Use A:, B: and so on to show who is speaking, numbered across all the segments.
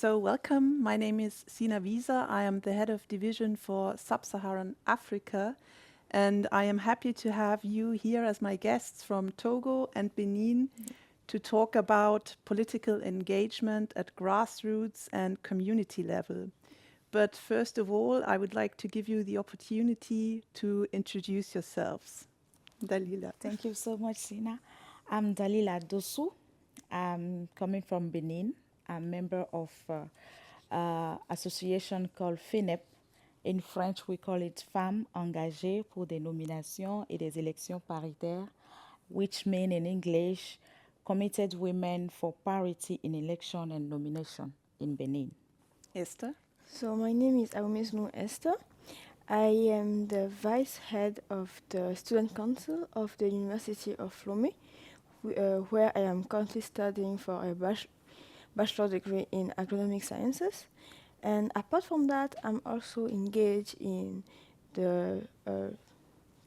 A: So welcome, my name is Sina Wieser. I am the head of division for Sub-Saharan Africa, and I am happy to have you here as my guests from Togo and Benin to talk about political engagement at grassroots and community level. But first of all, I would like to give you the opportunity to introduce yourselves. Dalila.
B: Thank you so much, Sina. I'm Dalila Dosu. I'm coming from Benin. I'm a member of association called FINEP. In French, we call it Femmes engagées pour des nominations et des élections paritaires, which mean in English, Committed Women for Parity in Election and Nomination in Benin.
A: Esther.
C: So my name is Aumesnu Esther. I am the vice head of the student council of the University of Lomé, where I am currently studying for a bachelor degree in agronomic sciences. And apart from that, I'm also engaged in the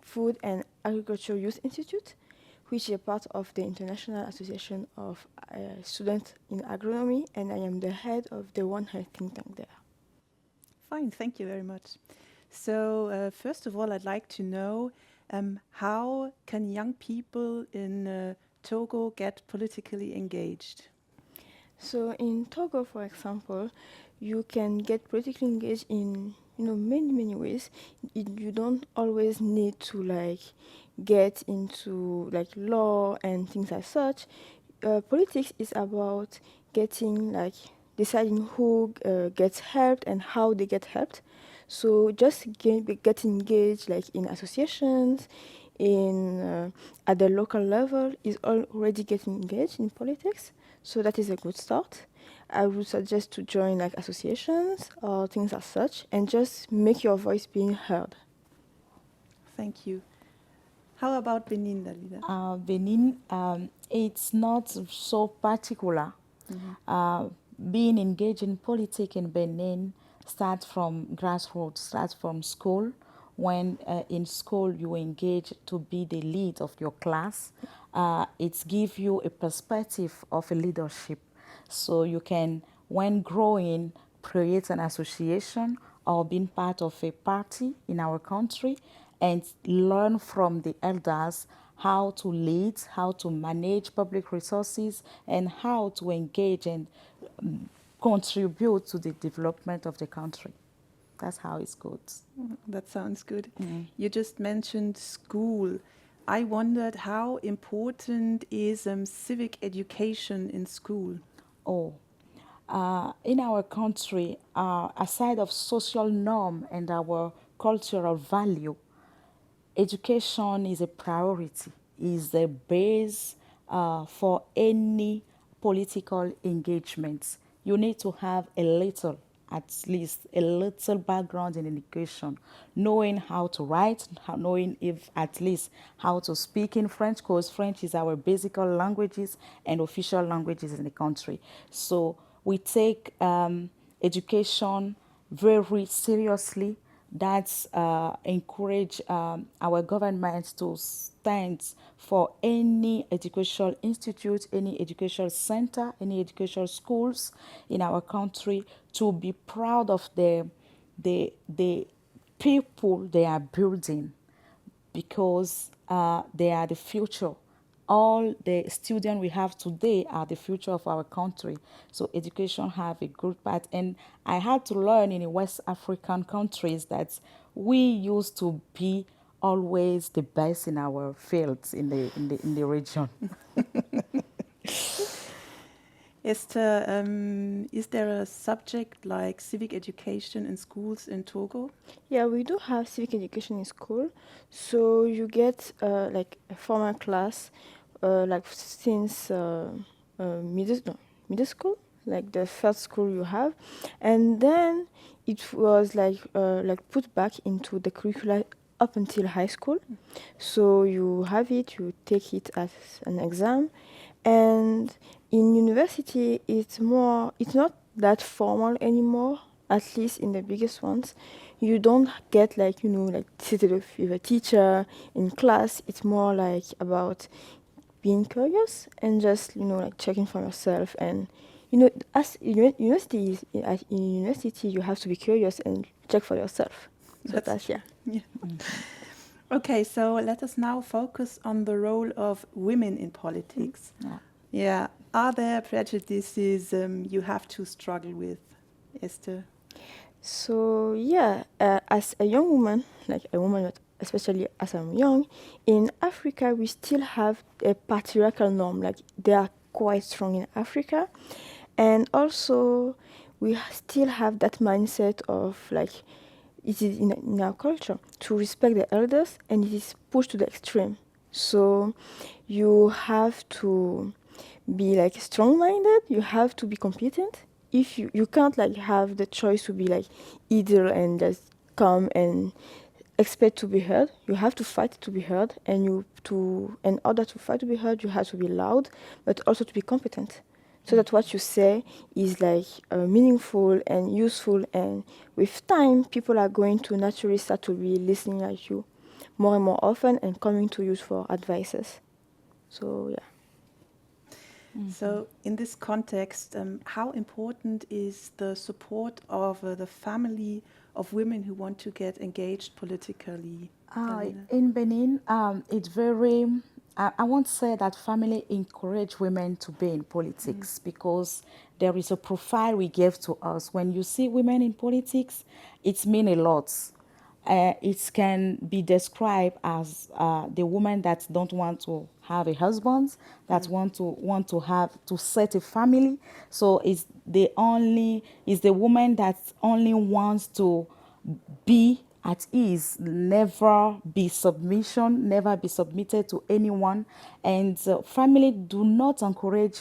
C: Food and Agriculture Youth Institute, which is a part of the International Association of Students in Agronomy, and I am the head of the One Health think tank there.
A: Fine, thank you very much. So first of all, I'd like to know how can young people in Togo get politically engaged?
C: So in Togo, for example, you can get politically engaged in many ways. You don't always need to get into law and things as such. Politics is about getting deciding who gets helped and how they get helped. So just get engaged in associations, in at the local level is already getting engaged in politics. So that is a good start. I would suggest to join associations or things as such and just make your voice being heard.
A: Thank you. How about Benin, Dalila?
B: Benin, it's not so particular. Being engaged in politics in Benin starts from grassroots, starts from school. When in school you engage to be the lead of your class, it gives you a perspective of a leadership. So you can, when growing, create an association or being part of a party in our country and learn from the elders how to lead, how to manage public resources, and how to engage and contribute to the development of the country. That's how it goes.
A: That sounds good. You just mentioned school. I wondered how important is civic education in school?
B: Oh, in our country, aside of social norm and our cultural value, education is a priority, is the base for any political engagement. You need to have a little, at least a little background in education, knowing how to write, knowing if at least how to speak in French, because French is our basic languages and official languages in the country. So we take education very seriously. That's encourage our government to stand for any educational institute, any educational center, any educational schools in our country to be proud of the people they are building, because they are the future. All the students we have today are the future of our country. So education have a good part. And I had to learn in the West African countries that we used to be always the best in our fields in the region.
A: Esther, is there a subject like civic education in schools in Togo?
C: Yeah, we do have civic education in school. So you get a formal class since middle school, like the first school you have, and then it was put back into the curricula up until high school. So you have it, you take it as an exam, and in university it's not that formal anymore, at least in the biggest ones. You don't get sit with a teacher in class. It's more about being curious and just checking for yourself and as in university, you have to be curious and check for yourself. So that's yeah.
A: Yeah. Okay, so let us now focus on the role of women in politics.
B: Yeah.
A: Yeah, are there prejudices you have to struggle with, Esther?
C: So yeah, as a young woman, like a woman, especially as I'm young, in Africa we still have a patriarchal norm. Like they are quite strong in Africa, and also we still have that mindset of like it is in our culture to respect the elders, and it is pushed to the extreme. So you have to be like strong-minded. You have to be competent. If you can't like have the choice to be like idle and just come and expect to be heard. You have to fight to be heard, and in order to fight to be heard, you have to be loud, but also to be competent, so that what you say is like meaningful and useful. And with time, people are going to naturally start to be listening at you more and more often and coming to you for advices. So yeah.
A: So, in this context, how important is the support of the family of women who want to get engaged politically? Daniela?
B: In Benin, it's very, I won't say that family encourage women to be in politics because there is a profile we give to us. When you see women in politics, it means a lot. It can be described as the woman that don't want to have a husband, that want to have to set a family. So it's the woman that only wants to be at ease, never be submitted to anyone, and family do not encourage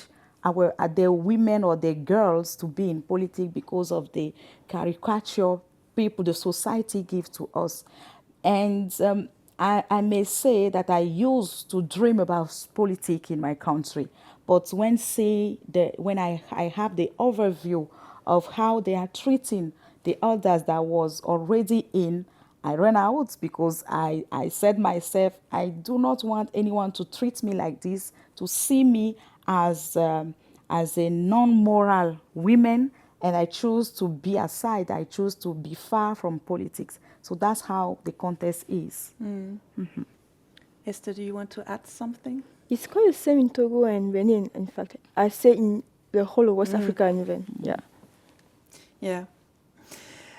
B: their women or their girls to be in politics because of the caricature people, the society give to us. And I may say that I used to dream about politics in my country, but when I have the overview of how they are treating the others that was already in, I ran out because I said myself, I do not want anyone to treat me like this, to see me as a non-moral woman, and I choose to be aside. I choose to be far from politics. So that's how the contest is.
A: Esther, do you want to add something?
C: It's quite the same in Togo and Benin, in fact. I say in the whole of West Africa and even, yeah.
A: Yeah.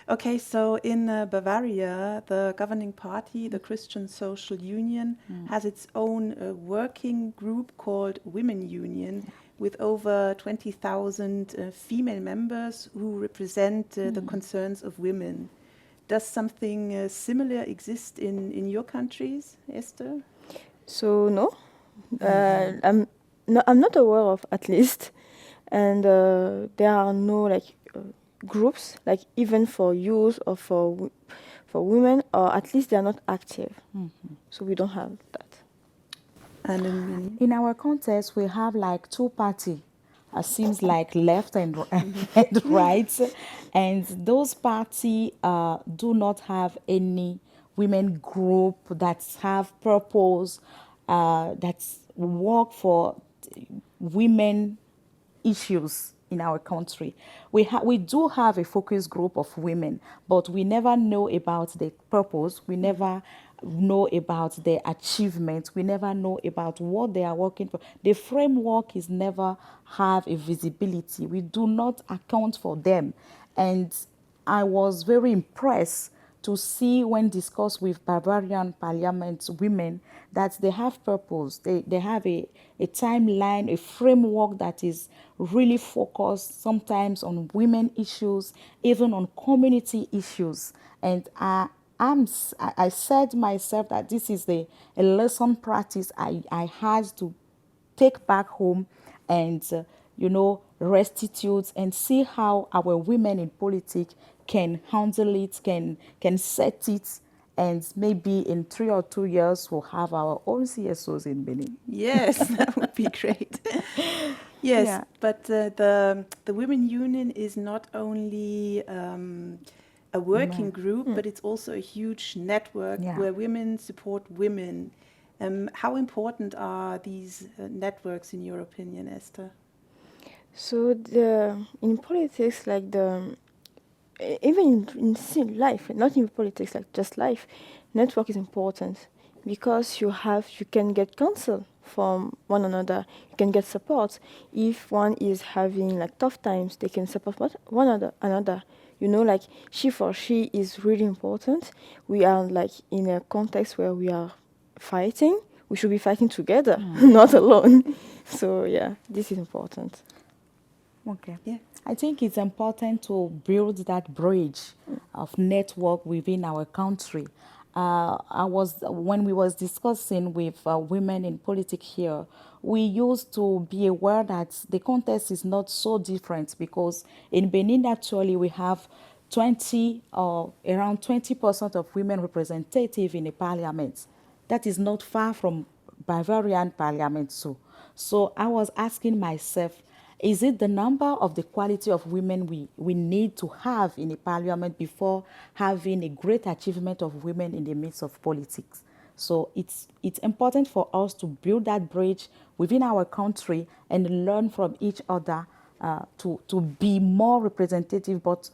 A: Okay, so in Bavaria, the governing party, the Christian Social Union, has its own working group called Women Union with over 20,000 female members who represent the concerns of women. Does something similar exist in your countries, Esther?
C: So no, I'm not aware of, at least, and there are no like groups like even for youth or for women, or at least they are not active. So we don't have that.
A: And
B: In our contest, we have like two parties. Seems like left and, and right, and those parties do not have any women group that have purpose, that work for women issues in our country. We do have a focus group of women, but we never know about the purpose. We never know about their achievements. We never know about what they are working for. The framework is never have a visibility. We do not account for them. And I was very impressed to see when discussed with Bavarian parliament women that they have purpose. They have a timeline, a framework that is really focused sometimes on women issues, even on community issues. And I said myself that this is a lesson practice I had to take back home and, restitute and see how our women in politics can handle it, can set it, and maybe in 3 or 2 years we'll have our own CSOs in Benin.
A: yes, that would be great. Yes,
B: Yeah.
A: but the Women Union is not only a working group, but it's also a huge network
B: Yeah.
A: where women support women. How important are these networks in your opinion, Esther?
C: So in politics, like even in life, not in politics, like just life, network is important because you can get counsel from one another. You can get support. If one is having like tough times, they can support one another. Like she is really important. We are like in a context where we are fighting. We should be fighting together, not alone. So yeah, this is important.
B: Okay.
A: Yeah.
B: I think it's important to build that bridge of network within our country. When we was discussing with women in politics here, we used to be aware that the context is not so different because in Benin actually we have 20 or around 20% of women representative in the parliament. That is not far from Bavarian parliament too. So I was asking myself, is it the number of the quality of women we need to have in a parliament before having a great achievement of women in the midst of politics? So it's important for us to build that bridge within our country and learn from each other to be more representative, but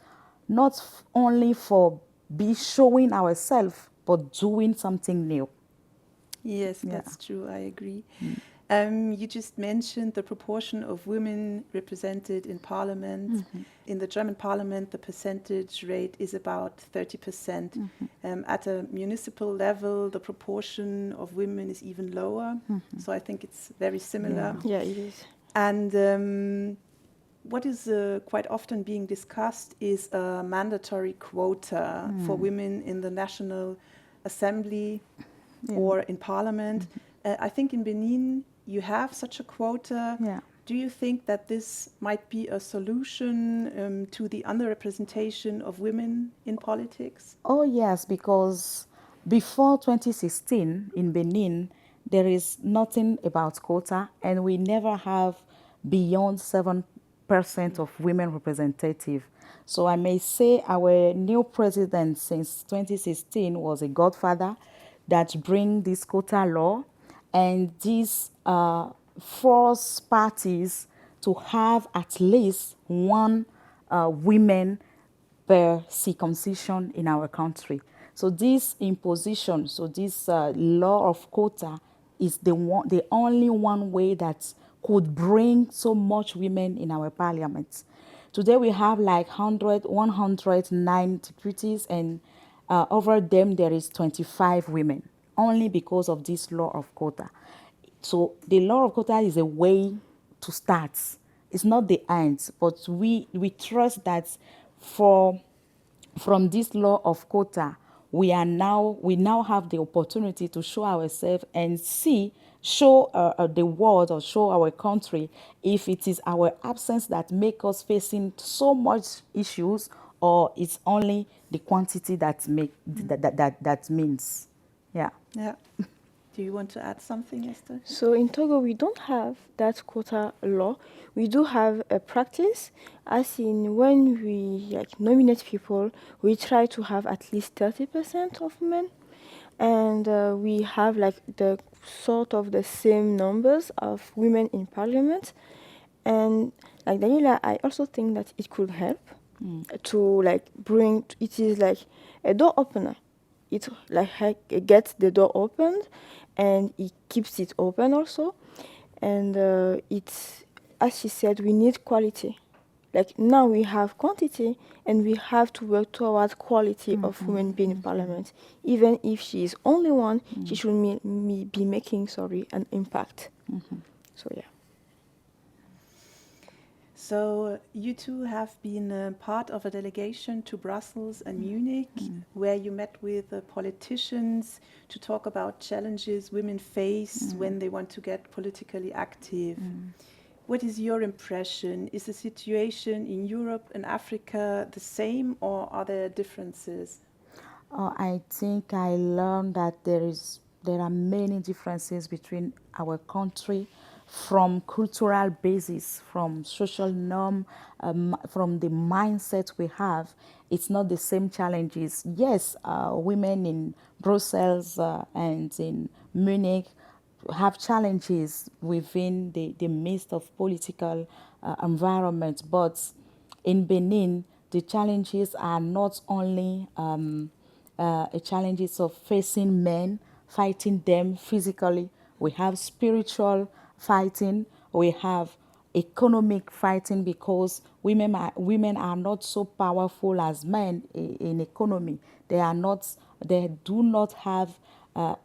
B: not only for be showing ourselves, but doing something new.
A: Yes,
B: Yeah.
A: that's true. I agree. You just mentioned the proportion of women represented in parliament. In the German parliament, the percentage rate is about 30%. At a municipal level, the proportion of women is even lower. So I think it's very similar.
C: Yeah, it is.
A: And what is quite often being discussed is a mandatory quota for women in the National Assembly or in Parliament. I think in Benin you have such a quota.
B: Yeah.
A: Do you think that this might be a solution to the underrepresentation of women in politics?
B: Oh, yes, because before 2016 in Benin, there is nothing about quota, and we never have beyond 7% of women representative. So I may say our new president since 2016 was a godfather that bring this quota law, and these force parties to have at least one women per circumcision in our country. So this imposition, so this law of quota is the only one way that could bring so much women in our parliament. Today we have like 109 deputies, and over them there is 25 women, only because of this law of quota. So the law of quota is a way to start. It's not the end, but we trust that for from this law of quota, we now have the opportunity to show ourselves and show the world or show our country if it is our absence that make us facing so much issues, or it's only the quantity that that means. Yeah.
A: Yeah. Do you want to add something, Esther?
C: So in Togo, we don't have that quota law. We do have a practice, as in when we like nominate people, we try to have at least 30% of men, and we have like the sort of the same numbers of women in parliament. And like Daniela, I also think that it could help to like bring. It is like a door opener. It like gets the door opened, and it keeps it open also. And it's, as she said, we need quality. Like now we have quantity, and we have to work towards quality of women being in parliament. Even if she is only one, she should be making an impact. So yeah.
A: So you two have been part of a delegation to Brussels and Munich, where you met with politicians to talk about challenges women face when they want to get politically active. What is your impression? Is the situation in Europe and Africa the same, or are there differences?
B: I think I learned that there are many differences between our country, from cultural basis, from social norm, from the mindset we have. It's not the same challenges. Yes, women in Brussels and in Munich have challenges within the midst of political environment. But in Benin, the challenges are not only challenges of facing men, fighting them physically. We have spiritual fighting. We have economic fighting because women are not so powerful as men in economy. They do not have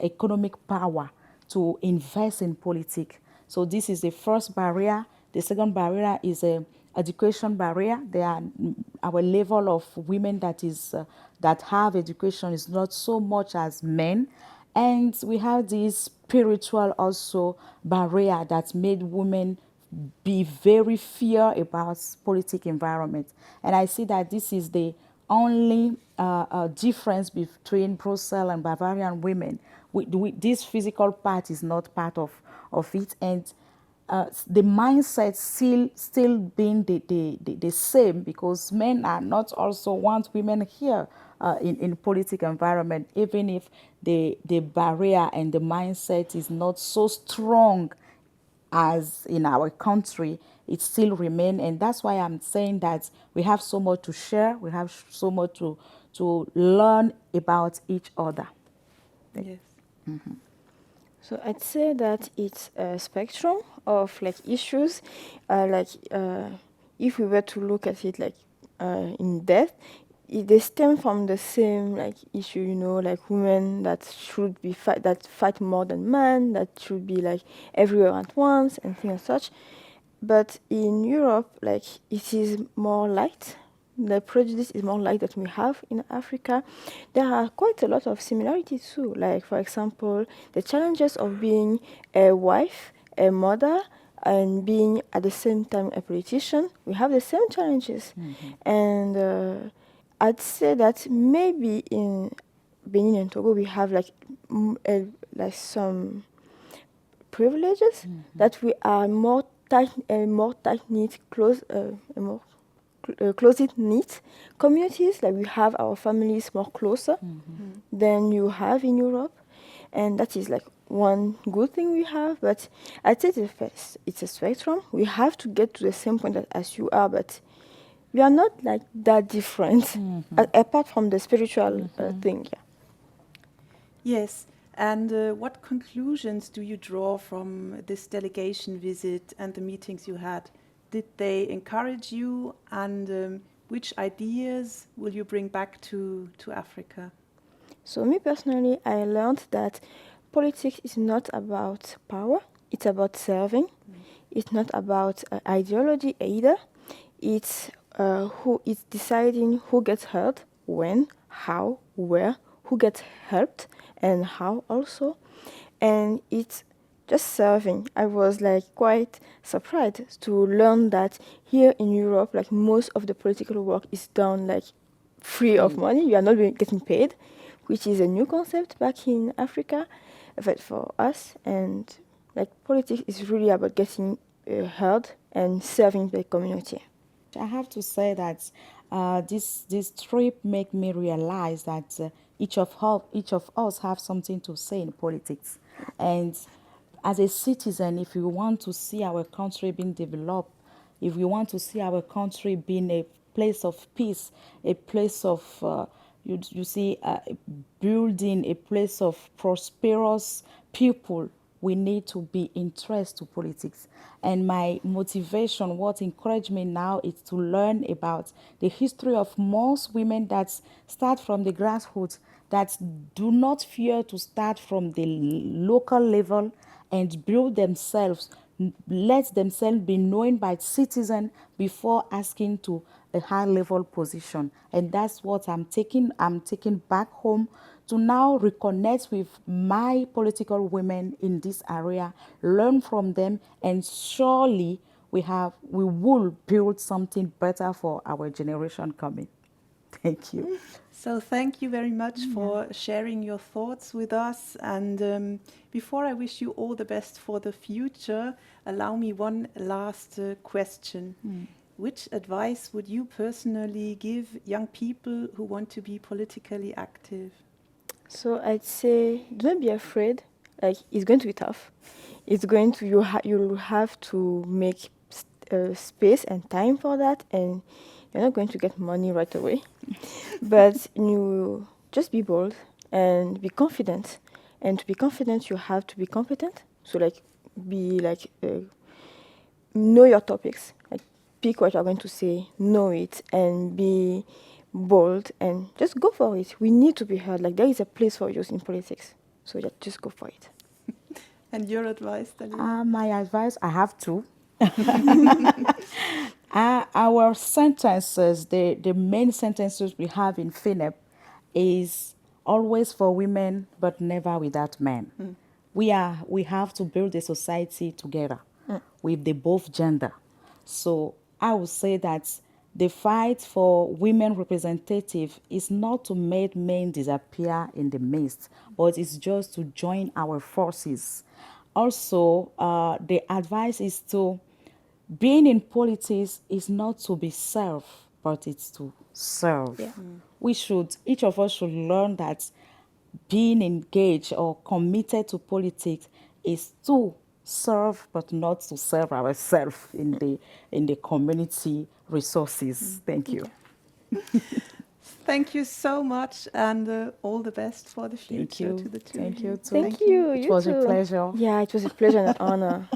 B: economic power to invest in politics. So this is the first barrier. The second barrier is a education barrier. Our level of women that have education is not so much as men. And we have this spiritual also barrier that made women be very fear about politic environment. And I see that this is the only difference between Brussels and Bavarian women. This physical part is not part of it. And the mindset still being the same, because men are not also want women here in political environment, even if the barrier and the mindset is not so strong as in our country, it still remains. And that's why I'm saying that we have so much to share, we have so much to learn about each other.
A: Yes.
C: So I'd say that it's a spectrum of like issues. If we were to look at it like in depth, they stem from the same like issue, like women that should be that fight more than men, that should be like everywhere at once and things as such. But in Europe, like it is more light. The prejudice is more light that we have in Africa. There are quite a lot of similarities too. Like for example, the challenges of being a wife, a mother, and being at the same time a politician. We have the same challenges, and I'd say that maybe in Benin and Togo we have like some privileges that we are more tight knit, close knit communities. Like we have our families more closer than you have in Europe, and that is like one good thing we have. But I'd say it's a spectrum. We have to get to the same point as you are, but we are not like that different, apart from the spiritual thing. Yeah.
A: Yes. And what conclusions do you draw from this delegation visit and the meetings you had? Did they encourage you? And which ideas will you bring back to Africa?
C: So me personally, I learned that politics is not about power. It's about serving. It's not about ideology either. It's it's deciding who gets hurt, when, how, where, who gets helped, and how also. And it's just serving. I was like quite surprised to learn that here in Europe, like most of the political work is done like free of money. You are not getting paid, which is a new concept back in Africa, but for us. And like politics is really about getting heard and serving the community.
B: I have to say that this trip made me realize that each of us have something to say in politics. And as a citizen, if we want to see our country being developed, if we want to see our country being a place of peace, a place of building a place of prosperous people, we need to be interested to politics. And my motivation, what encouraged me now, is to learn about the history of most women that start from the grassroots, that do not fear to start from the local level and build themselves, let themselves be known by citizens before asking to a high level position. And that's what I'm taking back home to now reconnect with my political women in this area, learn from them, and surely we will build something better for our generation coming. Thank you.
A: So thank you very much for sharing your thoughts with us. And before I wish you all the best for the future, allow me one last question. Which advice would you personally give young people who want to be politically active?
C: So I'd say don't be afraid. Like it's going to be tough. It's going to you'll have to make space and time for that, and you're not going to get money right away. But you just be bold and be confident. And to be confident, you have to be competent. So like, be like, know your topics. Like, pick what you're going to say, know it, and be bold and just go for it. We need to be heard. Like, there is a place for you in politics. So just go for it.
A: And your advice, Dalila?
B: My advice, I have two. Our sentences, the main sentences we have in FINEP is always for women, but never without men. We have to build a society together with the both gender. So I would say that the fight for women representative is not to make men disappear in the midst, but it's just to join our forces. Also, the advice is to being in politics is not to be served, but it's to serve.
C: Yeah.
B: Each of us should learn that being engaged or committed to politics is to serve, but not to serve ourselves in the community resources. Thank you.
A: Thank you so much, and all the best for the
B: Thank
A: future
B: you.
A: to the two
B: Thank
A: of
B: you
A: you.
B: too.
C: Thank you.
B: It
C: You
B: was a
C: too.
B: pleasure.
C: Yeah, it was a pleasure and an honor.